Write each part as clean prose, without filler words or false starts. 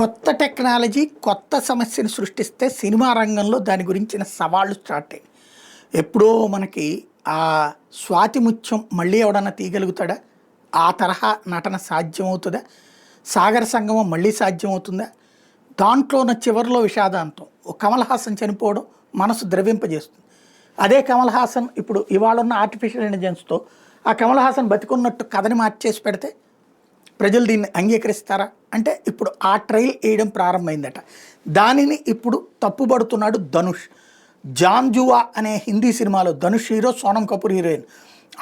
కొత్త టెక్నాలజీ కొత్త సమస్యను సృష్టిస్తే సినిమా రంగంలో దాని గురించిన సవాళ్ళు స్టార్ట్ అయ్యాయి. ఎప్పుడో మనకి ఆ స్వాతి ముత్యం మళ్ళీ ఎవడన్నా తీయగలుగుతాడా? ఆ తరహా నటన సాధ్యమవుతుందా? సాగర సంగమం మళ్ళీ సాధ్యమవుతుందా? దాంట్లో ఉన్న చివరిలో విషాదాంతం ఓ కమల్ హాసన్ చనిపోవడం మనసు ద్రవింపజేస్తుంది. అదే కమల్ హాసన్ ఇప్పుడు ఇవాళ ఉన్న ఆర్టిఫిషియల్ ఇంటెలిజెన్స్తో ఆ కమల్ హాసన్ బతికున్నట్టు కథని మార్చేసి పెడితే ప్రజలు దీన్ని అంగీకరిస్తారా? అంటే ఇప్పుడు ఆ ట్రైల్ వేయడం ప్రారంభమైందట. దానిని ఇప్పుడు తప్పుబడుతున్నాడు ధనుష్. జాన్ జువా అనే హిందీ సినిమాలో ధనుష్ హీరో, సోనం కపూర్ హీరోయిన్.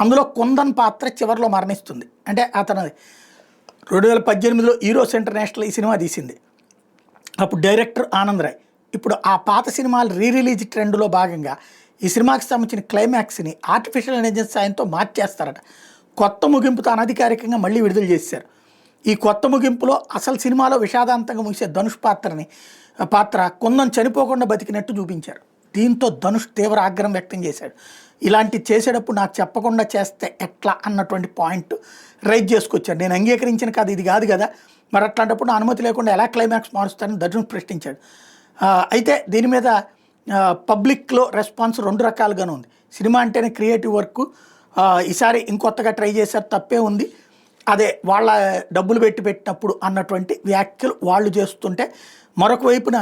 అందులో కుందన్ పాత్ర చివరిలో మరణిస్తుంది. అంటే అతను 2018లో ఈరోస్ ఇంటర్నేషనల్ ఈ సినిమా తీసింది. అప్పుడు డైరెక్టర్ ఆనంద్ రాయ్. ఇప్పుడు ఆ పాత సినిమాలు రిలీజ్ ట్రెండ్లో భాగంగా ఈ సినిమాకి సంబంధించిన క్లైమాక్స్ని ఆర్టిఫిషియల్ ఇంటెలిజెన్స్ సాయంతో మార్చేస్తారట. కొత్త ముగింపుతో అనధికారికంగా మళ్ళీ విడుదల చేశారు. ఈ కొత్త ముగింపులో అసలు సినిమాలో విషాదాంతంగా ముగిసే ధనుష్ పాత్ర కుందన్ చనిపోకుండా బతికినట్టు చూపించారు. దీంతో ధనుష్ తీవ్ర ఆగ్రహం వ్యక్తం చేశాడు. ఇలాంటి చేసేటప్పుడు నాకు చెప్పకుండా చేస్తే ఎట్లా అన్నటువంటి పాయింట్ రైజ్ చేసుకొచ్చాడు. నేను అంగీకరించిన కథ ఇది కాదు కదా, మరి అట్లాంటప్పుడు అనుమతి లేకుండా ఎలా క్లైమాక్స్ మారుస్తారని ధనుష్ ప్రశ్నించాడు. అయితే దీని మీద పబ్లిక్లో రెస్పాన్స్ రెండు రకాలుగానే ఉంది. సినిమా అంటేనే క్రియేటివ్ వర్క్, ఈసారి ఇంకొత్తగా ట్రై చేశారు, తప్పే ఉంది, అదే వాళ్ళ డబ్బులు పెట్టినప్పుడు అన్నటువంటి వ్యాఖ్యలు వాళ్ళు చేస్తుంటే, మరొక వైపున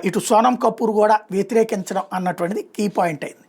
ఇటు సోనం కపూర్ కూడా వ్యతిరేకించడం అన్నటువంటిది కీ పాయింట్ అయింది.